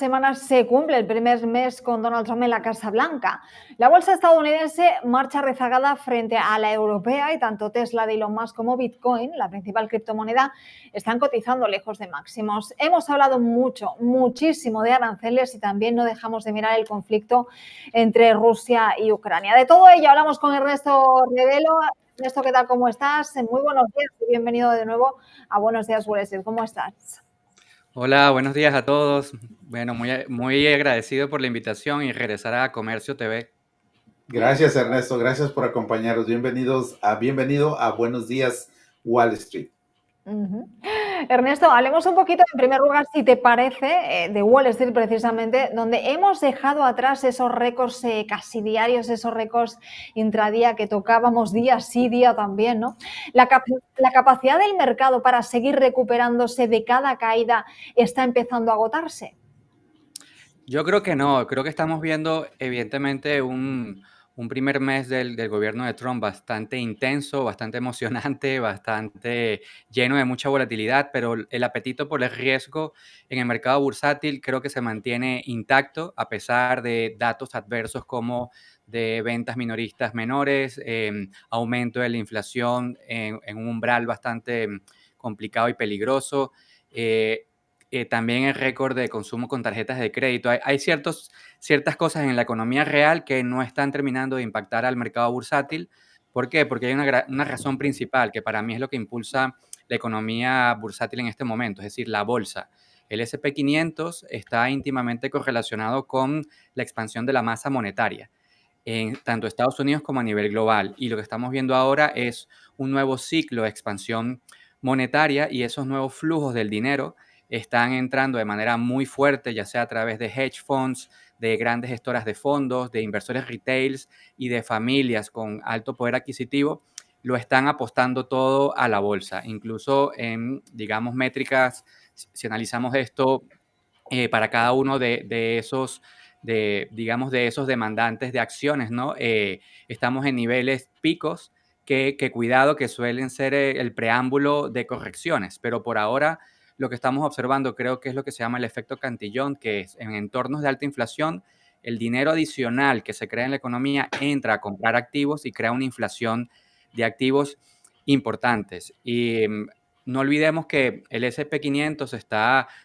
semanas se cumple el primer mes con Donald Trump en la Casa Blanca. La bolsa estadounidense marcha rezagada frente a la europea y tanto Tesla de Elon Musk como Bitcoin, la principal criptomoneda, están cotizando lejos de máximos. Hemos hablado muchísimo de aranceles y también no dejamos de mirar el conflicto entre Rusia y Ucrania. De todo ello hablamos con Ernesto Revelo. Ernesto, ¿qué tal? ¿Cómo estás? Muy buenos días y bienvenido de nuevo a Buenos Días Wall Street. ¿Cómo estás? Hola, buenos días a todos. Bueno, muy agradecido por la invitación y regresar a Comercio TV. Gracias, Ernesto. Gracias por acompañarnos. Bienvenido a Buenos Días Wall Street. Ernesto, hablemos un poquito, en primer lugar, si te parece, de Wall Street precisamente, donde hemos dejado atrás esos récords casi diarios, esos récords intradía que tocábamos día sí, día también, ¿no? La capacidad del mercado para seguir recuperándose de cada caída está empezando a agotarse. Yo creo que no, creo que estamos viendo evidentemente un primer mes del gobierno de Trump bastante intenso, bastante emocionante, bastante lleno de mucha volatilidad, pero el apetito por el riesgo en el mercado bursátil creo que se mantiene intacto a pesar de datos adversos como de ventas minoristas menores, aumento de la inflación en un umbral bastante complicado y peligroso. También el récord de consumo con tarjetas de crédito. Hay ciertas cosas en la economía real que no están terminando de impactar al mercado bursátil. ¿Por qué? Porque hay una razón principal que para mí es lo que impulsa la economía bursátil en este momento, es decir, la bolsa. El S&P 500 está íntimamente correlacionado con la expansión de la masa monetaria en tanto Estados Unidos como a nivel global. Y lo que estamos viendo ahora es un nuevo ciclo de expansión monetaria y esos nuevos flujos del dinero están entrando de manera muy fuerte, ya sea a través de hedge funds, de grandes gestoras de fondos, de inversores retails y de familias con alto poder adquisitivo, lo están apostando todo a la bolsa. Incluso en, digamos, métricas, si analizamos esto para cada uno de esos, digamos, de esos demandantes de acciones, ¿no? Estamos en niveles picos que cuidado, que suelen ser el preámbulo de correcciones, pero por ahora lo que estamos observando creo que es lo que se llama el efecto Cantillón, que es en entornos de alta inflación, el dinero adicional que se crea en la economía entra a comprar activos y crea una inflación de activos importantes. Y no olvidemos que el S&P 500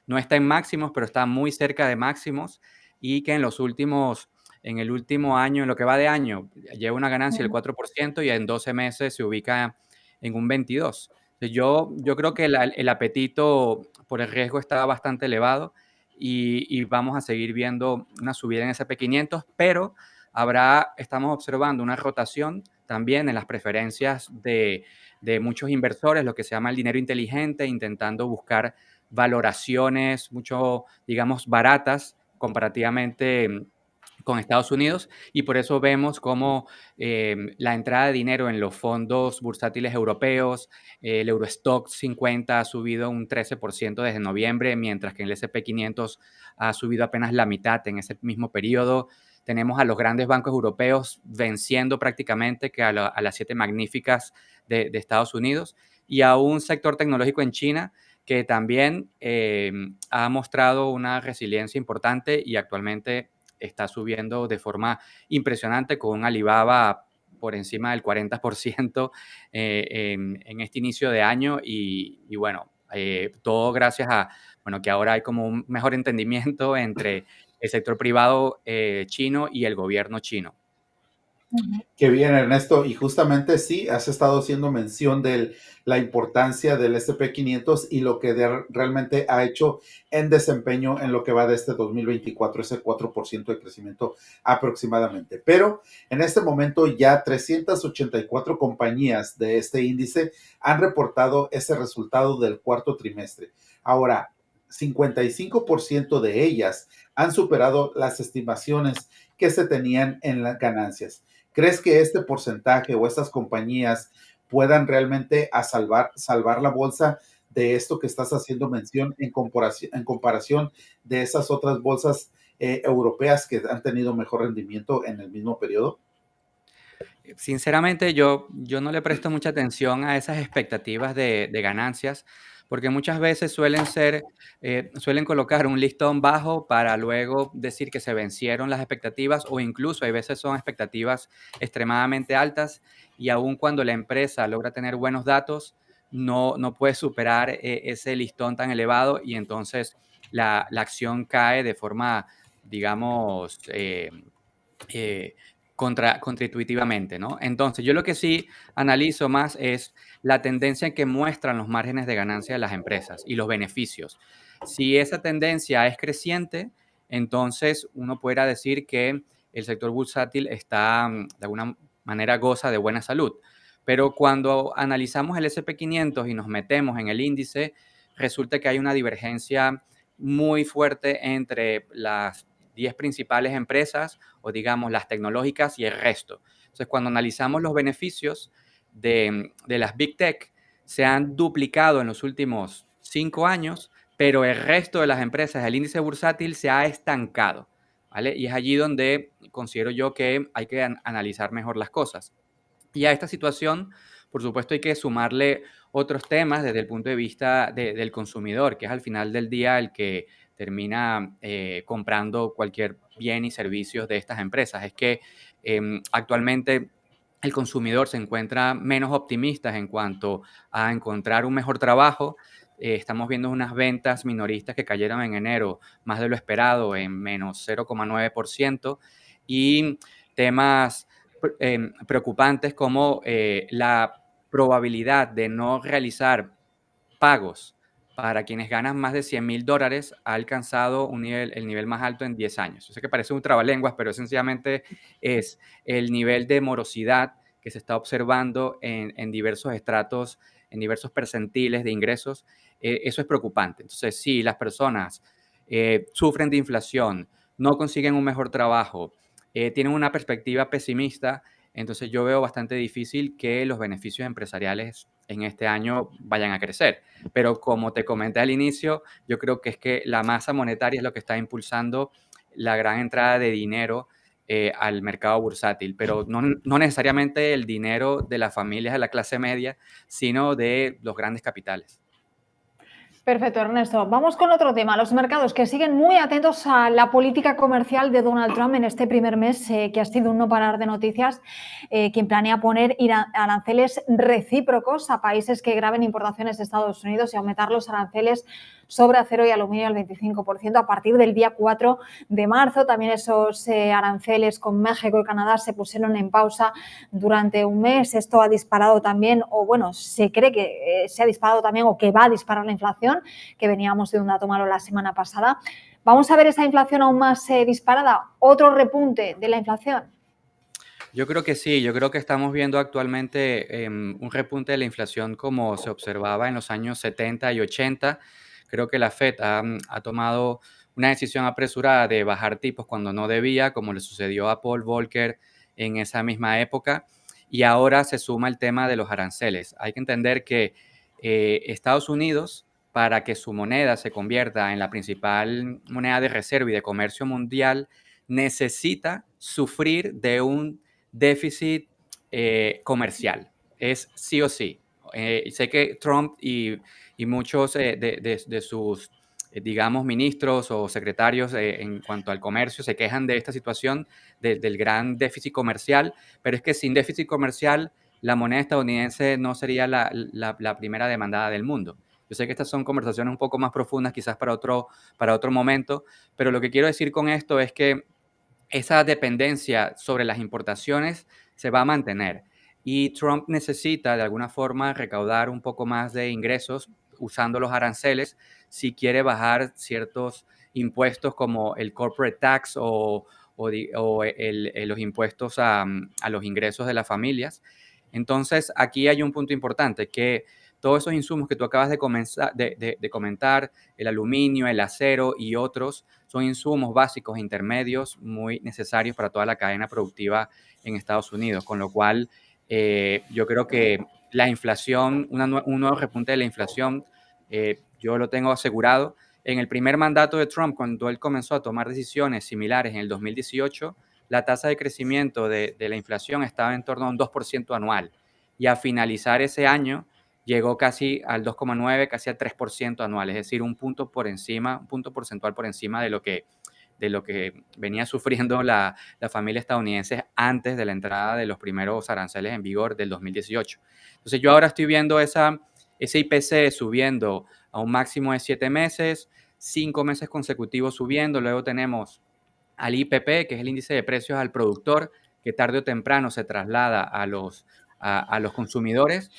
no está en máximos, pero está muy cerca de máximos y que en el último año, en lo que va de año, lleva una ganancia del 4% y en 12 meses se ubica en un 22%. Yo creo que el apetito por el riesgo está bastante elevado y vamos a seguir viendo una subida en S&P 500, pero estamos observando una rotación también en las preferencias de muchos inversores, lo que se llama el dinero inteligente, intentando buscar valoraciones mucho, digamos, baratas comparativamente con Estados Unidos, y por eso vemos cómo la entrada de dinero en los fondos bursátiles europeos, el Eurostock 50 ha subido un 13% desde noviembre, mientras que el S&P 500 ha subido apenas la mitad en ese mismo periodo. Tenemos a los grandes bancos europeos venciendo prácticamente que a las siete magníficas de Estados Unidos, y a un sector tecnológico en China que también ha mostrado una resiliencia importante y actualmente está subiendo de forma impresionante con un Alibaba por encima del 40% en este inicio de año y bueno, todo gracias a bueno, que ahora hay como un mejor entendimiento entre el sector privado chino y el gobierno chino. Qué bien, Ernesto. Y justamente sí, has estado haciendo mención de la importancia del S&P 500 y lo que realmente ha hecho en desempeño en lo que va de este 2024, ese 4% de crecimiento aproximadamente. Pero en este momento ya 384 compañías de este índice han reportado ese resultado del cuarto trimestre. Ahora, 55% de ellas han superado las estimaciones que se tenían en las ganancias. ¿Crees que este porcentaje o estas compañías puedan realmente salvar la bolsa de esto que estás haciendo mención en comparación de esas otras bolsas europeas que han tenido mejor rendimiento en el mismo periodo? Sinceramente, yo no le presto mucha atención a esas expectativas de ganancias, porque muchas veces suelen colocar un listón bajo para luego decir que se vencieron las expectativas, o incluso hay veces son expectativas extremadamente altas, y aun cuando la empresa logra tener buenos datos, no puede superar ese listón tan elevado, y entonces la acción cae de forma, digamos, eh, contraintuitivamente, ¿no? Entonces, yo lo que sí analizo más es la tendencia que muestran los márgenes de ganancia de las empresas y los beneficios. Si esa tendencia es creciente, entonces uno pudiera decir que el sector bursátil está, de alguna manera, goza de buena salud. Pero cuando analizamos el S&P 500 y nos metemos en el índice, resulta que hay una divergencia muy fuerte entre las 10 principales empresas, o digamos las tecnológicas, y el resto. Entonces, cuando analizamos los beneficios de las Big Tech, se han duplicado en los últimos 5 años, pero el resto de las empresas del índice bursátil se ha estancado, ¿vale? Y es allí donde considero yo que hay que analizar mejor las cosas. Y a esta situación, por supuesto, hay que sumarle otros temas desde el punto de vista del consumidor, que es al final del día el que termina comprando cualquier bien y servicios de estas empresas. Es que actualmente el consumidor se encuentra menos optimista en cuanto a encontrar un mejor trabajo. Estamos viendo unas ventas minoristas que cayeron en enero más de lo esperado, en menos 0,9%, y temas preocupantes como la probabilidad de no realizar pagos para quienes ganan más de $100,000 ha alcanzado el nivel más alto en 10 años. Yo sé que parece un trabalenguas, pero sencillamente es el nivel de morosidad que se está observando en diversos estratos, en diversos percentiles de ingresos. Eso es preocupante. Entonces, si las personas sufren de inflación, no consiguen un mejor trabajo, tienen una perspectiva pesimista, entonces yo veo bastante difícil que los beneficios empresariales en este año vayan a crecer. Pero como te comenté al inicio, yo creo que es que la masa monetaria es lo que está impulsando la gran entrada de dinero al mercado bursátil, pero no necesariamente el dinero de las familias de la clase media, sino de los grandes capitales. Perfecto, Ernesto. Vamos con otro tema. Los mercados que siguen muy atentos a la política comercial de Donald Trump en este primer mes, que ha sido un no parar de noticias, quien planea poner aranceles recíprocos a países que graben importaciones de Estados Unidos y aumentar los aranceles sobre acero y aluminio al 25% a partir del día 4 de marzo. También esos aranceles con México y Canadá se pusieron en pausa durante un mes. Esto ha disparado también, o bueno, se cree que se ha disparado también, o que va a disparar la inflación, que veníamos de un dato malo la semana pasada. ¿Vamos a ver esa inflación aún más disparada? ¿Otro repunte de la inflación? Yo creo que sí, yo creo que estamos viendo actualmente un repunte de la inflación como se observaba en los años 70 y 80. Creo que la Fed ha tomado una decisión apresurada de bajar tipos cuando no debía, como le sucedió a Paul Volcker en esa misma época, y ahora se suma el tema de los aranceles. Hay que entender que Estados Unidos, para que su moneda se convierta en la principal moneda de reserva y de comercio mundial, necesita sufrir de un déficit comercial. Es sí o sí. Sé que Trump y muchos de sus, digamos, ministros o secretarios en cuanto al comercio se quejan de esta situación del gran déficit comercial, pero es que sin déficit comercial la moneda estadounidense no sería la primera demandada del mundo. Yo sé que estas son conversaciones un poco más profundas, quizás para otro momento, pero lo que quiero decir con esto es que esa dependencia sobre las importaciones se va a mantener, y Trump necesita de alguna forma recaudar un poco más de ingresos usando los aranceles si quiere bajar ciertos impuestos como el corporate tax o los impuestos a los ingresos de las familias. Entonces, aquí hay un punto importante, que todos esos insumos que tú acabas de comentar, el aluminio, el acero y otros, son insumos básicos e intermedios muy necesarios para toda la cadena productiva en Estados Unidos, con lo cual yo creo que la inflación, un nuevo repunte de la inflación, yo lo tengo asegurado. En el primer mandato de Trump, cuando él comenzó a tomar decisiones similares en el 2018, la tasa de crecimiento de la inflación estaba en torno a un 2% anual, y a finalizar ese año llegó casi al 2,9, casi al 3% anual, es decir, un punto porcentual por encima de lo que venía sufriendo la familia estadounidense antes de la entrada de los primeros aranceles en vigor del 2018. Entonces yo ahora estoy viendo ese IPC subiendo a un máximo de 7 meses, 5 meses consecutivos subiendo, luego tenemos al IPP, que es el índice de precios al productor, que tarde o temprano se traslada a los consumidores,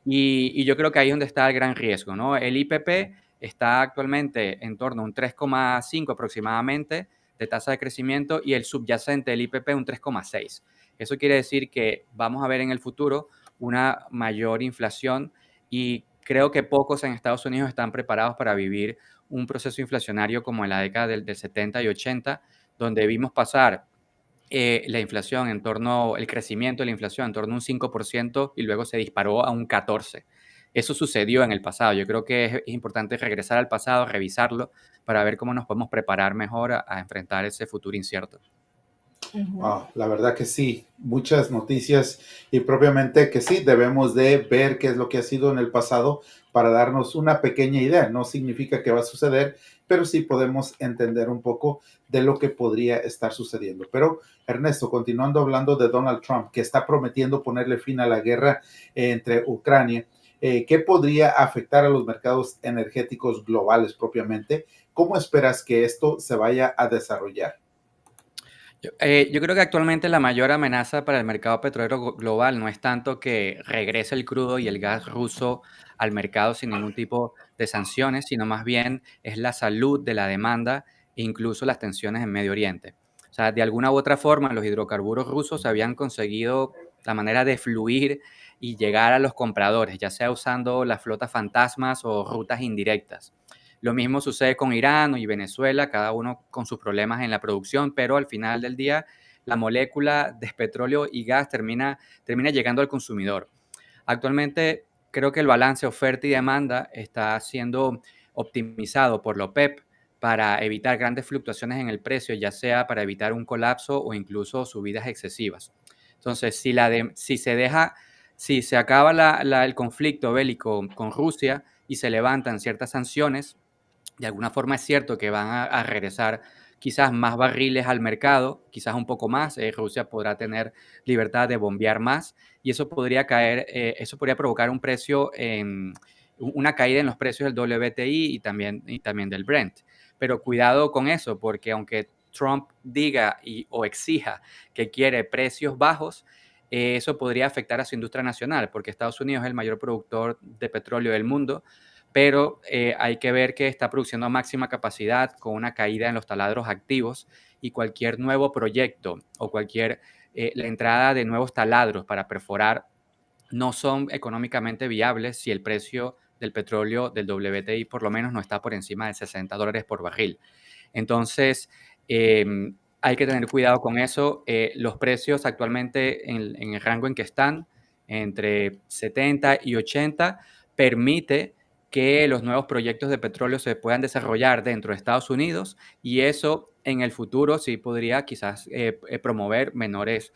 y yo creo que ahí es donde está el gran riesgo, ¿no? El IPP está actualmente en torno a un 3,5 aproximadamente de tasa de crecimiento y el subyacente del IPP un 3,6. Eso quiere decir que vamos a ver en el futuro una mayor inflación y creo que pocos en Estados Unidos están preparados para vivir un proceso inflacionario como en la década del 70 y 80, donde vimos pasar la inflación el crecimiento de la inflación en torno a un 5% y luego se disparó a un 14%. Eso sucedió en el pasado. Yo creo que es importante regresar al pasado, revisarlo, para ver cómo nos podemos preparar mejor a enfrentar ese futuro incierto. La verdad que sí, muchas noticias y propiamente que sí, debemos de ver qué es lo que ha sido en el pasado para darnos una pequeña idea. No significa que va a suceder, pero sí podemos entender un poco de lo que podría estar sucediendo. Pero Ernesto, continuando hablando de Donald Trump, que está prometiendo ponerle fin a la guerra entre Ucrania, ¿qué podría afectar a los mercados energéticos globales propiamente? ¿Cómo esperas que esto se vaya a desarrollar? Yo creo que actualmente la mayor amenaza para el mercado petrolero global no es tanto que regrese el crudo y el gas ruso al mercado sin ningún tipo de sanciones, sino más bien es la salud de la demanda e incluso las tensiones en Medio Oriente. O sea, de alguna u otra forma, los hidrocarburos rusos habían conseguido la manera de fluir y llegar a los compradores, ya sea usando las flotas fantasmas o rutas indirectas. Lo mismo sucede con Irán y Venezuela, cada uno con sus problemas en la producción, pero al final del día la molécula de petróleo y gas termina llegando al consumidor. Actualmente creo que el balance oferta y demanda está siendo optimizado por la OPEP para evitar grandes fluctuaciones en el precio, ya sea para evitar un colapso o incluso subidas excesivas. Entonces, si se acaba el conflicto bélico con Rusia y se levantan ciertas sanciones, de alguna forma es cierto que van a regresar quizás más barriles al mercado, quizás un poco más. Rusia podrá tener libertad de bombear más y eso podría eso podría provocar una caída en los precios del WTI y también del Brent. Pero cuidado con eso, porque aunque Trump diga o exija que quiere precios bajos, eso podría afectar a su industria nacional, porque Estados Unidos es el mayor productor de petróleo del mundo, pero hay que ver que está produciendo a máxima capacidad con una caída en los taladros activos y cualquier nuevo proyecto o la entrada de nuevos taladros para perforar no son económicamente viables si el precio del petróleo del WTI por lo menos no está por encima de $60 por barril. Entonces, hay que tener cuidado con eso. Los precios actualmente en el rango en que están, entre 70 y 80, permite que los nuevos proyectos de petróleo se puedan desarrollar dentro de Estados Unidos y eso en el futuro sí podría quizás promover menores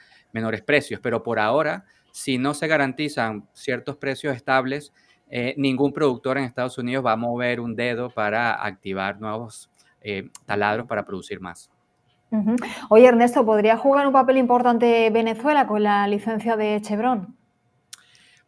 precios, pero por ahora, si no se garantizan ciertos precios estables, ningún productor en Estados Unidos va a mover un dedo para activar nuevos taladros para producir más. Oye, Ernesto, ¿podría jugar un papel importante Venezuela con la licencia de Chevron?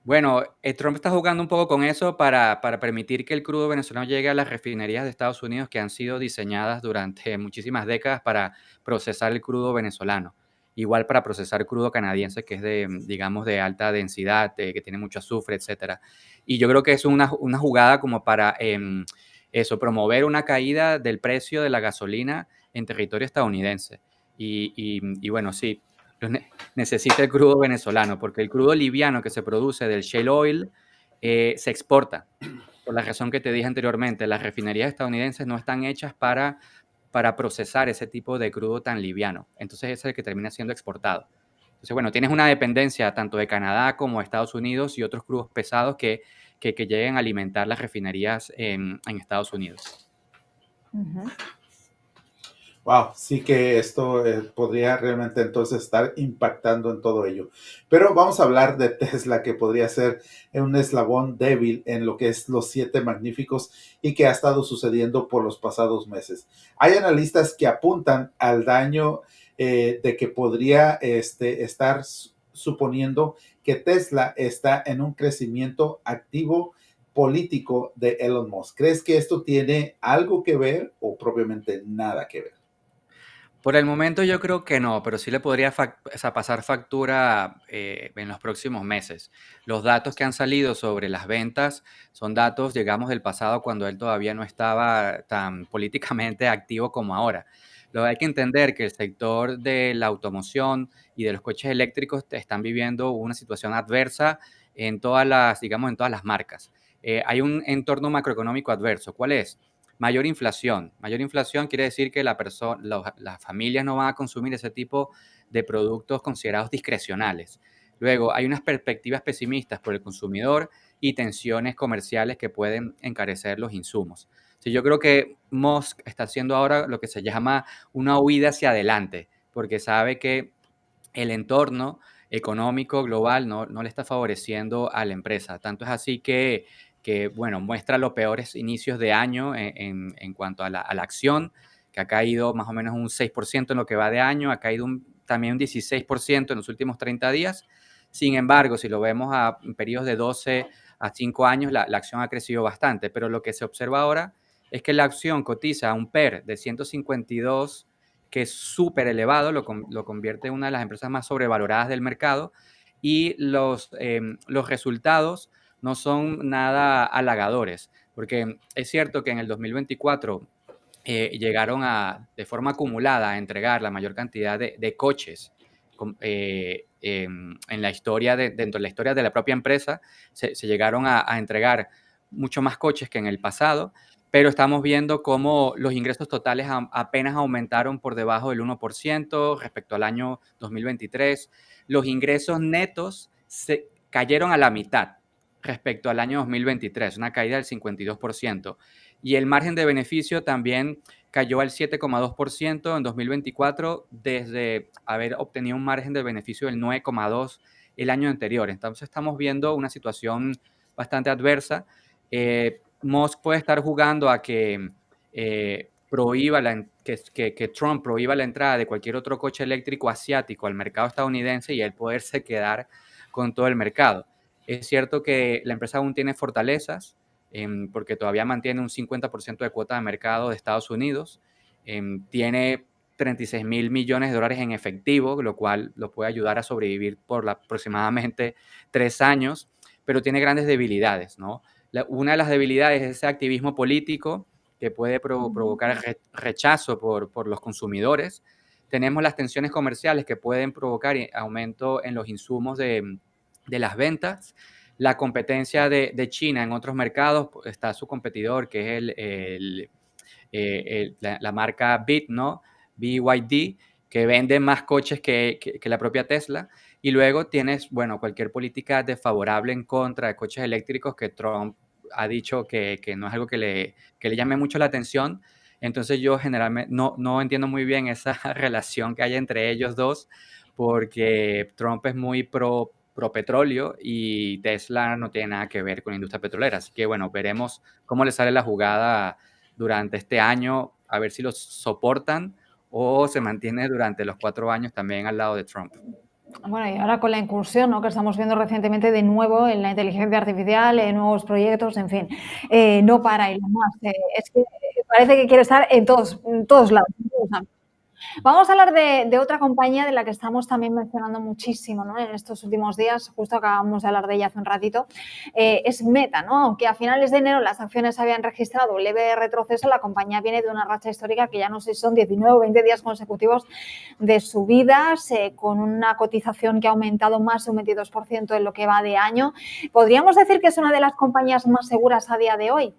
Bueno, Trump está jugando un poco con eso para permitir que el crudo venezolano llegue a las refinerías de Estados Unidos que han sido diseñadas durante muchísimas décadas para procesar el crudo venezolano. Igual para procesar crudo canadiense, que es digamos, de alta densidad, que tiene mucho azufre, etcétera. Y yo creo que es una jugada como para promover una caída del precio de la gasolina en territorio estadounidense. Y bueno, sí, necesita el crudo venezolano, porque el crudo liviano que se produce del shale oil se exporta. Por la razón que te dije anteriormente, las refinerías estadounidenses no están hechas para procesar ese tipo de crudo tan liviano. Entonces ese es el que termina siendo exportado. Entonces, bueno, tienes una dependencia tanto de Canadá como de Estados Unidos y otros crudos pesados que lleguen a alimentar las refinerías en Estados Unidos. Wow, sí que esto podría realmente entonces estar impactando en todo ello. Pero vamos a hablar de Tesla, que podría ser un eslabón débil en lo que es los siete magníficos y que ha estado sucediendo por los pasados meses. Hay analistas que apuntan al daño de que podría estar suponiendo que Tesla está en un crecimiento activo político de Elon Musk. ¿Crees que esto tiene algo que ver o propiamente nada que ver? Por el momento yo creo que no, pero sí le podría o sea, pasar factura en los próximos meses. Los datos que han salido sobre las ventas son datos, digamos, del pasado cuando él todavía no estaba tan políticamente activo como ahora. Lo hay que entender que el sector de la automoción y de los coches eléctricos están viviendo una situación adversa en todas las, digamos, en todas las marcas. Hay un entorno macroeconómico adverso. ¿Cuál es? Mayor inflación. Mayor inflación quiere decir que las familias no van a consumir ese tipo de productos considerados discrecionales. Luego, hay unas perspectivas pesimistas por el consumidor y tensiones comerciales que pueden encarecer los insumos. Sí, yo creo que Musk está haciendo ahora lo que se llama una huida hacia adelante, porque sabe que el entorno económico global no le está favoreciendo a la empresa. Tanto es así bueno, muestra los peores inicios de año en cuanto a la acción, que ha caído más o menos un 6% en lo que va de año, ha caído también un 16% en los últimos 30 días. Sin embargo, si lo vemos en periodos de 12 a 5 años, la acción ha crecido bastante, pero lo que se observa ahora es que la acción cotiza a un PER de 152, que es súper elevado, lo convierte en una de las empresas más sobrevaloradas del mercado, y los resultados no son nada halagadores, porque es cierto que en el 2024 llegaron de forma acumulada a entregar la mayor cantidad de coches en la historia, dentro de la historia de la propia empresa, se llegaron a entregar mucho más coches que en el pasado, pero estamos viendo cómo los ingresos totales apenas aumentaron por debajo del 1% respecto al año 2023. Los ingresos netos se cayeron a la mitad respecto al año 2023, una caída del 52%. Y el margen de beneficio también cayó al 7,2% en 2024 desde haber obtenido un margen de beneficio del 9,2% el año anterior. Entonces estamos viendo una situación bastante adversa. Musk puede estar jugando a que que Trump prohíba la entrada de cualquier otro coche eléctrico asiático al mercado estadounidense y él poderse quedar con todo el mercado. Es cierto que la empresa aún tiene fortalezas, porque todavía mantiene un 50% de cuota de mercado de Estados Unidos, tiene 36.000 millones de dólares en efectivo, lo cual lo puede ayudar a sobrevivir por aproximadamente 3 años, pero tiene grandes debilidades, ¿no? Una de las debilidades es ese activismo político que puede provocar rechazo por los consumidores. Tenemos las tensiones comerciales que pueden provocar aumento en los insumos de las ventas. La competencia de China en otros mercados, está su competidor, que es la marca BYD, ¿no? BYD, que vende más coches que la propia Tesla. Y luego tienes, bueno, cualquier política desfavorable en contra de coches eléctricos que Trump ha dicho que no es algo que le llame mucho la atención. Entonces yo generalmente no entiendo muy bien esa relación que hay entre ellos dos, porque Trump es muy pro petróleo y Tesla no tiene nada que ver con la industria petrolera. Así que bueno, veremos cómo le sale la jugada durante este año, a ver si los soportan o se mantiene durante los 4 años también al lado de Trump. Bueno, y ahora con la incursión, ¿no?, que estamos viendo recientemente de nuevo en la inteligencia artificial, en nuevos proyectos, en fin, no para Elon Musk. Es que parece que quiere estar en todos lados, en todos lados. Vamos a hablar de otra compañía de la que estamos también mencionando muchísimo, ¿no?, en estos últimos días, justo acabamos de hablar de ella hace un ratito, es Meta, ¿no? Aunque a finales de enero las acciones habían registrado un leve retroceso, la compañía viene de una racha histórica que ya no sé si son 19 o 20 días consecutivos de subidas, con una cotización que ha aumentado más de un 22% en lo que va de año. ¿Podríamos decir que es una de las compañías más seguras a día de hoy?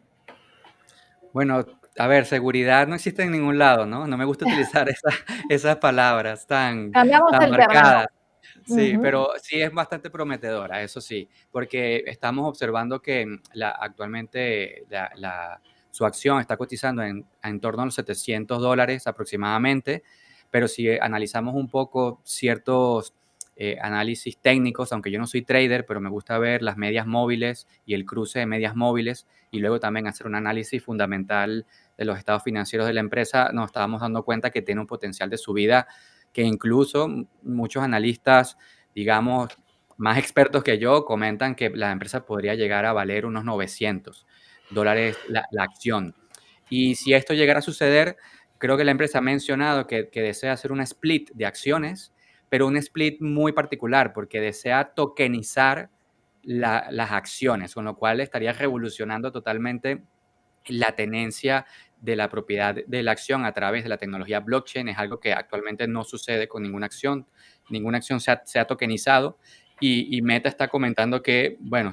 Bueno, a ver, seguridad no existe en ningún lado, ¿no? No me gusta utilizar esas palabras Cambiamos tan el término. marcadas. Sí, Ujú. pero sí es bastante prometedora, eso sí, porque estamos observando que actualmente la su acción está cotizando en torno a los $700 aproximadamente, pero si analizamos un poco ciertos análisis técnicos, aunque yo no soy trader, pero me gusta ver las medias móviles y el cruce de medias móviles y luego también hacer un análisis fundamental de los estados financieros de la empresa, nos estábamos dando cuenta que tiene un potencial de subida que incluso muchos analistas, digamos, más expertos que yo, comentan que la empresa podría llegar a valer unos $900 la acción. Y si esto llegara a suceder, creo que la empresa ha mencionado que desea hacer un split de acciones, pero un split muy particular porque desea tokenizar las acciones, con lo cual estaría revolucionando totalmente la tenencia de la propiedad de la acción a través de la tecnología blockchain. Es algo que actualmente no sucede con ninguna acción. Ninguna acción se ha tokenizado y Meta está comentando que, bueno,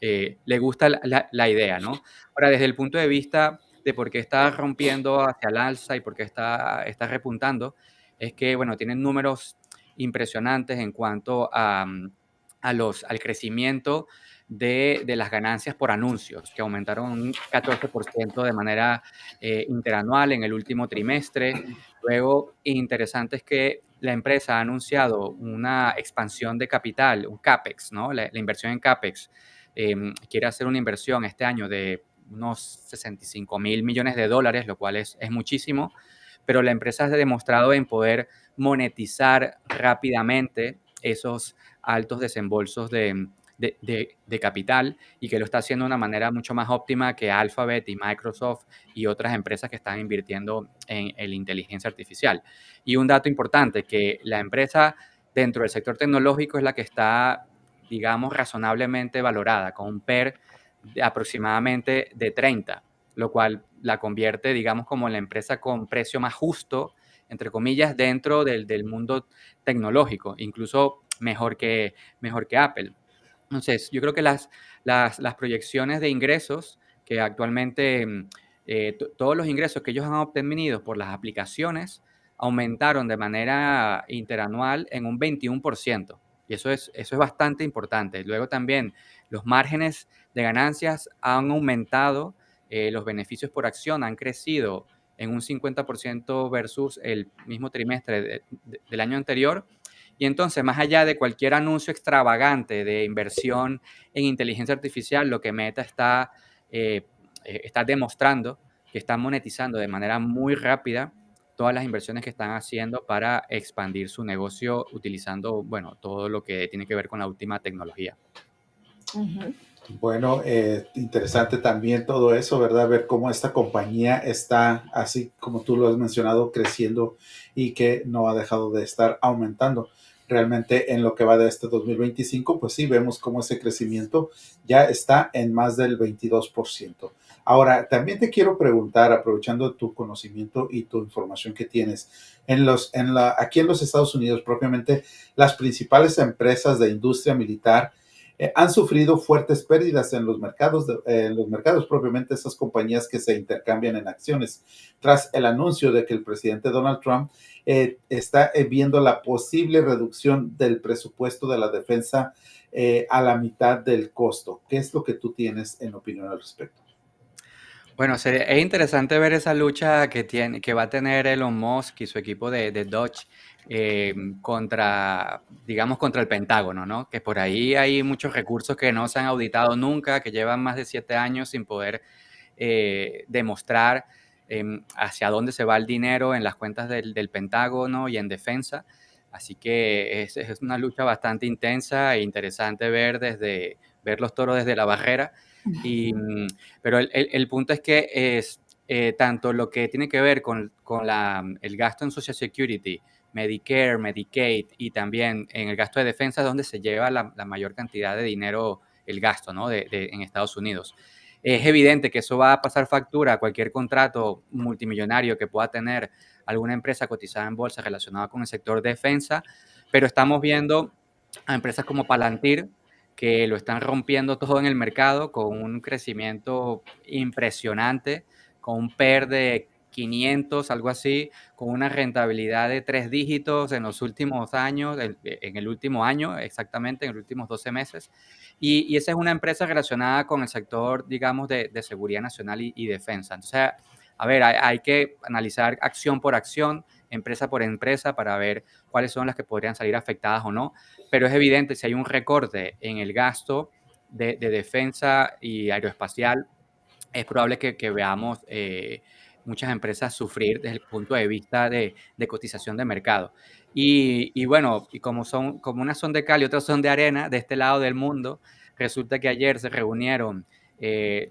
le gusta la idea, ¿no? Ahora, desde el punto de vista de por qué está rompiendo hacia el alza y por qué está repuntando, es que, bueno, tienen números impresionantes en cuanto al crecimiento de las ganancias por anuncios, que aumentaron un 14% de manera interanual en el último trimestre. Luego, interesante es que la empresa ha anunciado una expansión de capital, un CAPEX, ¿no? La inversión en CAPEX. Quiere hacer una inversión este año de unos 65 mil millones de dólares, lo cual es muchísimo, pero la empresa ha demostrado en poder monetizar rápidamente esos altos desembolsos de capital y que lo está haciendo de una manera mucho más óptima que Alphabet y Microsoft y otras empresas que están invirtiendo en la inteligencia artificial. Y un dato importante, que la empresa dentro del sector tecnológico es la que está, digamos, razonablemente valorada, con un PER de aproximadamente de 30, lo cual la convierte, digamos, como la empresa con precio más justo, entre comillas, dentro del mundo tecnológico, incluso mejor que Apple. Entonces, yo creo que las proyecciones de ingresos que actualmente, todos los ingresos que ellos han obtenido por las aplicaciones aumentaron de manera interanual en un 21%. Y eso es bastante importante. Luego también los márgenes de ganancias han aumentado, los beneficios por acción han crecido en un 50% versus el mismo trimestre del año anterior. Y entonces, más allá de cualquier anuncio extravagante de inversión en inteligencia artificial, lo que Meta está demostrando que está monetizando de manera muy rápida todas las inversiones que están haciendo para expandir su negocio utilizando, bueno, todo lo que tiene que ver con la última tecnología. Bueno, interesante también todo eso, ¿verdad? Ver cómo esta compañía está, así como tú lo has mencionado, creciendo y que no ha dejado de estar aumentando. Realmente en lo que va de este 2025, pues sí, vemos cómo ese crecimiento ya está en más del 22%. Ahora, también te quiero preguntar, aprovechando tu conocimiento y tu información que tienes, aquí en los Estados Unidos, propiamente, las principales empresas de industria militar han sufrido fuertes pérdidas en los mercados propiamente esas compañías que se intercambian en acciones, tras el anuncio de que el presidente Donald Trump está viendo la posible reducción del presupuesto de la defensa a la mitad del costo. ¿Qué es lo que tú tienes en opinión al respecto? Bueno, es interesante ver esa lucha que va a tener Elon Musk y su equipo de Dodge digamos, contra el Pentágono, ¿no? Que por ahí hay muchos recursos que no se han auditado nunca, que llevan más de 7 años sin poder demostrar hacia dónde se va el dinero en las cuentas del Pentágono y en defensa. Así que es una lucha bastante intensa e interesante ver los toros desde la barrera. Y, pero el punto es que tanto lo que tiene que ver con el gasto en Social Security, Medicare, Medicaid y también en el gasto de defensa es donde se lleva la mayor cantidad de dinero, el gasto, ¿no? En Estados Unidos. Es evidente que eso va a pasar factura a cualquier contrato multimillonario que pueda tener alguna empresa cotizada en bolsa relacionada con el sector defensa, pero estamos viendo a empresas como Palantir, que lo están rompiendo todo en el mercado con un crecimiento impresionante, con un PER de 500, algo así, con una rentabilidad de 3 dígitos en los últimos años, en el último año, exactamente, en los últimos 12 meses. Y esa es una empresa relacionada con el sector, digamos, de seguridad nacional y defensa. Entonces, a ver, hay que analizar acción por acción, empresa por empresa, para ver cuáles son las que podrían salir afectadas o no. Pero es evidente, si hay un recorte en el gasto de defensa y aeroespacial, es probable que veamos muchas empresas sufrir desde el punto de vista de cotización de mercado. Y bueno, y como unas son de cal y otras son de arena, de este lado del mundo, resulta que ayer se reunieron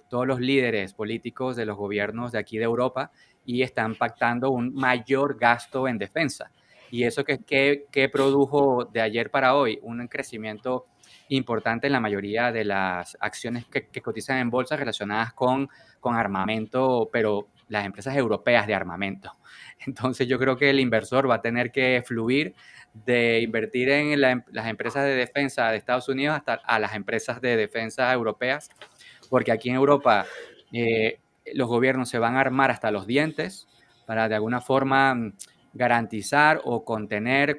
todos los líderes políticos de los gobiernos de aquí de Europa y están pactando un mayor gasto en defensa. Y eso que produjo de ayer para hoy un crecimiento importante en la mayoría de las acciones que cotizan en bolsa relacionadas con armamento, pero las empresas europeas de armamento. Entonces yo creo que el inversor va a tener que fluir de invertir en las empresas de defensa de Estados Unidos hasta a las empresas de defensa europeas, porque aquí en Europa los gobiernos se van a armar hasta los dientes para de alguna forma garantizar o contener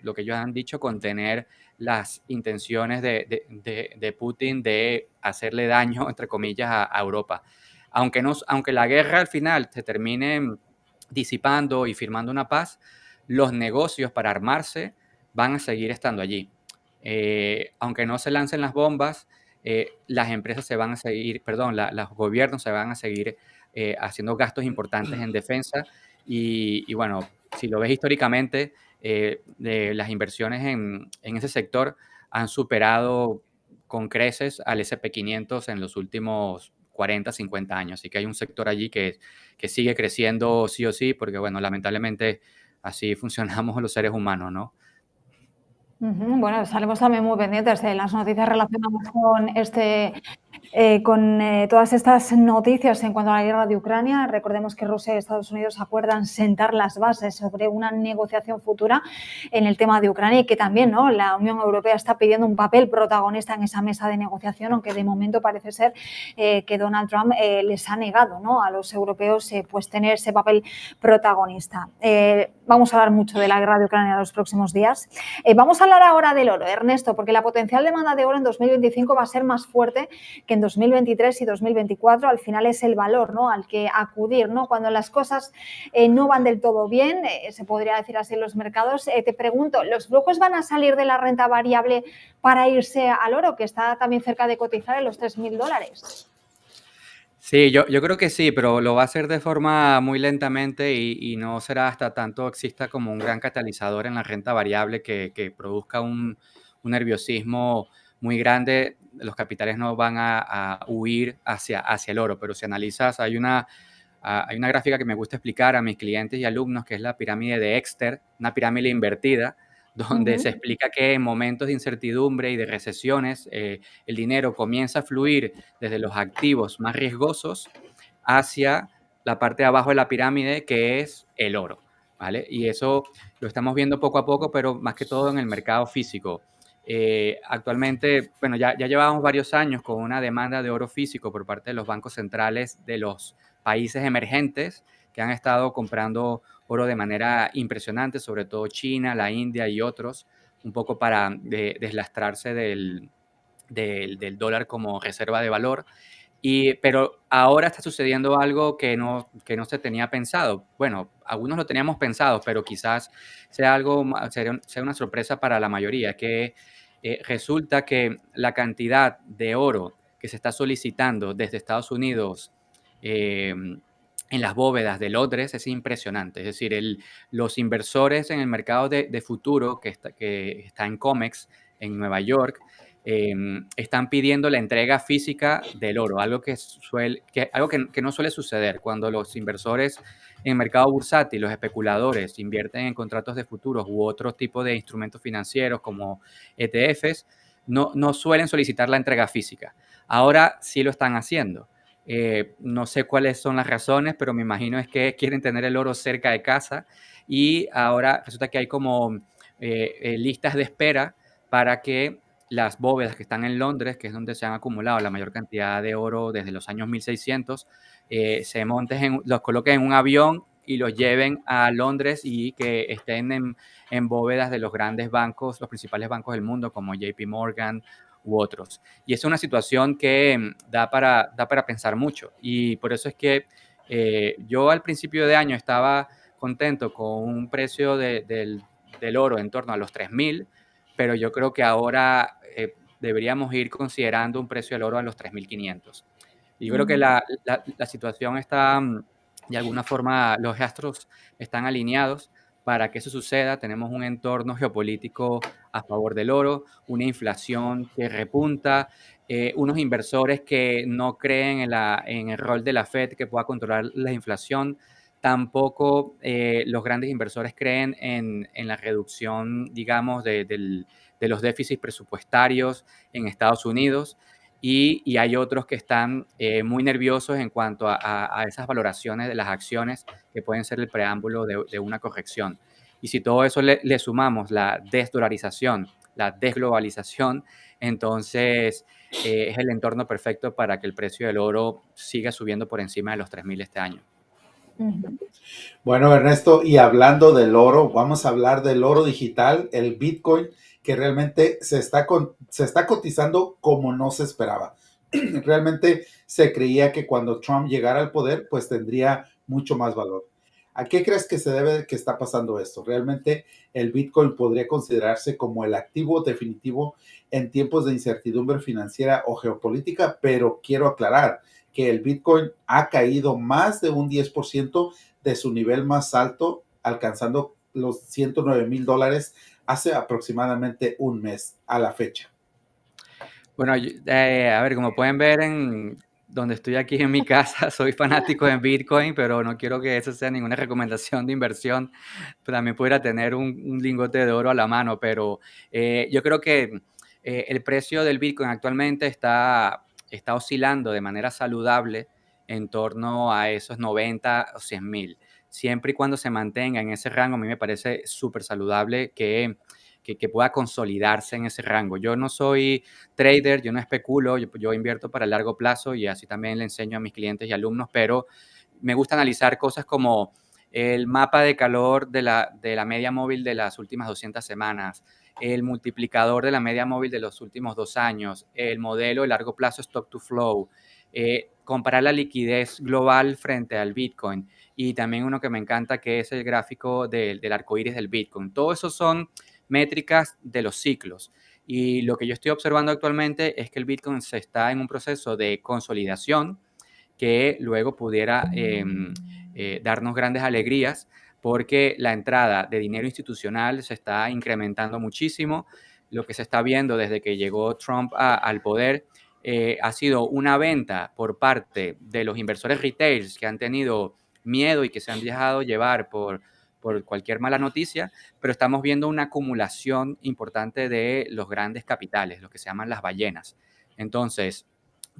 lo que ellos han dicho, contener las intenciones de Putin de hacerle daño, entre comillas, a Europa. Aunque la guerra al final se termine disipando y firmando una paz, los negocios para armarse van a seguir estando allí. Aunque no se lancen las bombas, las empresas se van a seguir, perdón, los gobiernos se van a seguir haciendo gastos importantes en defensa y bueno, si lo ves históricamente, las inversiones en ese sector han superado con creces al S&P 500 en los últimos 40, 50 años. Así que hay un sector allí que sigue creciendo sí o sí, porque bueno, lamentablemente así funcionamos los seres humanos, ¿no? Bueno, estaremos también muy pendientes de las noticias relacionadas con todas estas noticias en cuanto a la guerra de Ucrania. Recordemos que Rusia y Estados Unidos acuerdan sentar las bases sobre una negociación futura en el tema de Ucrania y que también, ¿no?, la Unión Europea está pidiendo un papel protagonista en esa mesa de negociación, aunque de momento parece ser que Donald Trump les ha negado, ¿no?, a los europeos pues tener ese papel protagonista. Vamos a hablar mucho de la guerra de Ucrania en los próximos días. Vamos a hablar ahora del oro, Ernesto, porque la potencial demanda de oro en 2025 va a ser más fuerte que en 2023 y 2024. Al final es el valor, ¿no?, al que acudir, ¿no?, cuando las cosas no van del todo bien, se podría decir así en los mercados. Te pregunto, ¿los flujos van a salir de la renta variable para irse al oro, que está también cerca de cotizar en los $3.000? Sí, yo creo que sí, pero lo va a hacer de forma muy lentamente y no será hasta tanto exista como un gran catalizador en la renta variable que produzca un nerviosismo muy grande. Los capitales no van a huir hacia el oro, pero si analizas, hay una gráfica que me gusta explicar a mis clientes y alumnos, que es la pirámide de Exter, una pirámide invertida, donde se explica que en momentos de incertidumbre y de recesiones, el dinero comienza a fluir desde los activos más riesgosos hacia la parte de abajo de la pirámide, que es el oro, ¿vale? Y eso lo estamos viendo poco a poco, pero más que todo en el mercado físico. Actualmente, bueno, ya llevamos varios años con una demanda de oro físico por parte de los bancos centrales de los países emergentes que han estado comprando oro de manera impresionante, sobre todo China, la India y otros, un poco para deslastrarse del dólar como reserva de valor. Pero ahora está sucediendo algo que no se tenía pensado. Bueno, algunos lo teníamos pensado, pero quizás sea una sorpresa para la mayoría, que resulta que la cantidad de oro que se está solicitando desde Estados Unidos eh, en las bóvedas de Londres es impresionante. Es decir, los inversores en el mercado de futuro que está en COMEX en Nueva York están pidiendo la entrega física del oro, algo que no suele suceder cuando los inversores en el mercado bursátil, los especuladores, invierten en contratos de futuros u otro tipo de instrumentos financieros como ETFs, no suelen solicitar la entrega física. Ahora sí lo están haciendo. No sé cuáles son las razones, pero me imagino es que quieren tener el oro cerca de casa y ahora resulta que hay como listas de espera para que las bóvedas que están en Londres, que es donde se han acumulado la mayor cantidad de oro desde los años 1600, los coloquen en un avión y los lleven a Londres y que estén en bóvedas de los grandes bancos, los principales bancos del mundo, como JP Morgan u otros. Y es una situación que da para pensar mucho. Y por eso es que yo al principio de año estaba contento con un precio del oro en torno a los 3.000, pero yo creo que ahora deberíamos ir considerando un precio del oro a los 3.500. Y yo creo que la situación está, de alguna forma, los astros están alineados para que eso suceda. Tenemos un entorno geopolítico a favor del oro, una inflación que repunta, unos inversores que no creen en el rol de la Fed que pueda controlar la inflación. Tampoco los grandes inversores creen en la reducción, digamos, de los déficits presupuestarios en Estados Unidos. Y hay otros que están muy nerviosos en cuanto a esas valoraciones de las acciones que pueden ser el preámbulo de una corrección. Y si todo eso le sumamos la desdolarización, la desglobalización, entonces es el entorno perfecto para que el precio del oro siga subiendo por encima de los 3.000 este año. Bueno, Ernesto, y hablando del oro, vamos a hablar del oro digital, el Bitcoin, que realmente se está cotizando como no se esperaba. Realmente se creía que cuando Trump llegara al poder, pues tendría mucho más valor. ¿A qué crees que se debe que está pasando esto? Realmente el Bitcoin podría considerarse como el activo definitivo en tiempos de incertidumbre financiera o geopolítica, pero quiero aclarar que el Bitcoin ha caído más de un 10% de su nivel más alto, alcanzando los $109,000 hace aproximadamente un mes a la fecha. Bueno, a ver, como pueden ver en donde estoy aquí en mi casa, soy fanático de Bitcoin, pero no quiero que eso sea ninguna recomendación de inversión. También pudiera tener un lingote de oro a la mano, pero yo creo que el precio del Bitcoin actualmente está oscilando de manera saludable en torno a esos 90 o 100.000. Siempre y cuando se mantenga en ese rango, a mí me parece súper saludable que pueda consolidarse en ese rango. Yo no soy trader, yo no especulo, yo invierto para el largo plazo y así también le enseño a mis clientes y alumnos, pero me gusta analizar cosas como el mapa de calor de la media móvil de las últimas 200 semanas, el multiplicador de la media móvil de los últimos 2 años, el modelo de largo plazo stock to flow, comparar la liquidez global frente al Bitcoin y también uno que me encanta que es el gráfico del arco iris del Bitcoin. Todo eso son métricas de los ciclos. Y lo que yo estoy observando actualmente es que el Bitcoin se está en un proceso de consolidación que luego pudiera darnos grandes alegrías porque la entrada de dinero institucional se está incrementando muchísimo. Lo que se está viendo desde que llegó Trump al poder ha sido una venta por parte de los inversores retails que han tenido miedo y que se han dejado llevar por cualquier mala noticia, pero estamos viendo una acumulación importante de los grandes capitales, lo que se llaman las ballenas. Entonces,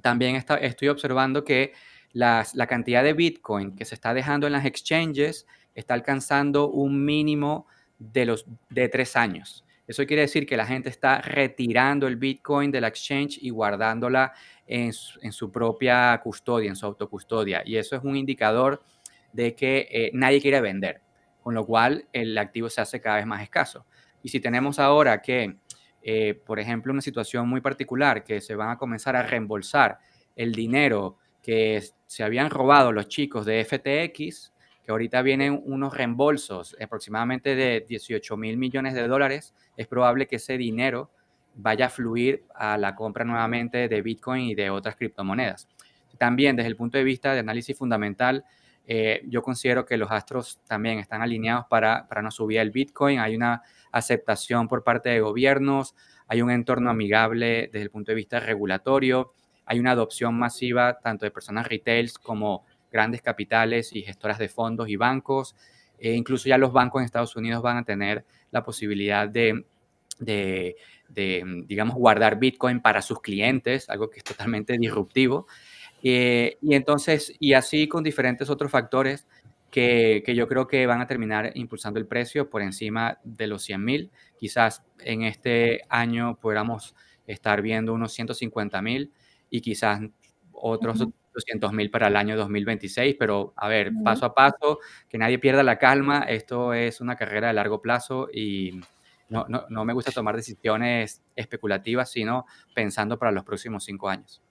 también estoy observando que la cantidad de Bitcoin que se está dejando en las exchanges está alcanzando un mínimo de 3 años. Eso quiere decir que la gente está retirando el Bitcoin de la exchange y guardándola en su propia custodia, en su autocustodia. Y eso es un indicador de que nadie quiere vender, con lo cual el activo se hace cada vez más escaso. Y si tenemos ahora que, por ejemplo, una situación muy particular, que se van a comenzar a reembolsar el dinero que se habían robado los chicos de FTX, que ahorita vienen unos reembolsos aproximadamente de 18.000 millones de dólares, es probable que ese dinero vaya a fluir a la compra nuevamente de Bitcoin y de otras criptomonedas. También desde el punto de vista de análisis fundamental, yo considero que los astros también están alineados para una subida del Bitcoin. Hay una aceptación por parte de gobiernos, hay un entorno amigable desde el punto de vista regulatorio, hay una adopción masiva tanto de personas retails como grandes capitales y gestoras de fondos y bancos. Incluso ya los bancos en Estados Unidos van a tener la posibilidad de, digamos, guardar Bitcoin para sus clientes, algo que es totalmente disruptivo. Y entonces, y así con diferentes otros factores que yo creo que van a terminar impulsando el precio por encima de los 100.000. Quizás en este año podamos estar viendo unos 150.000 y quizás otros 200.000 para el año 2026, pero a ver, paso a paso, que nadie pierda la calma. Esto es una carrera de largo plazo y no me gusta tomar decisiones especulativas, sino pensando para los próximos 5 años.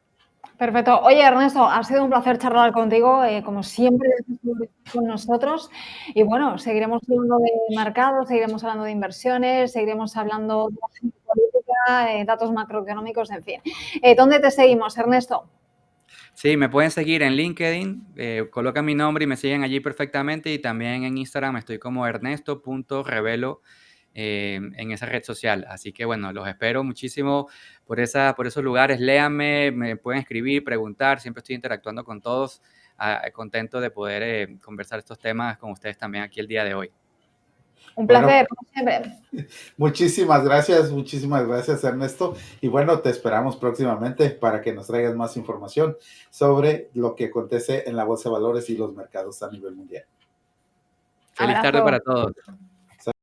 Perfecto. Oye, Ernesto, ha sido un placer charlar contigo, como siempre, gracias por estar con nosotros. Y bueno, seguiremos hablando de mercado, seguiremos hablando de inversiones, seguiremos hablando de la geopolítica, datos macroeconómicos, en fin. ¿Dónde te seguimos, Ernesto? Sí, me pueden seguir en LinkedIn, colocan mi nombre y me siguen allí perfectamente, y también en Instagram estoy como ernesto.revelo en esa red social. Así que bueno, los espero muchísimo por esos lugares. Léanme, me pueden escribir, preguntar, siempre estoy interactuando con todos. Contento de poder conversar estos temas con ustedes también aquí el día de hoy. Un Bueno, placer, como siempre. muchísimas gracias Ernesto. Y bueno, te esperamos próximamente para que nos traigas más información sobre lo que acontece en la bolsa de valores y los mercados a nivel mundial. Feliz tarde Abrazo. para todos.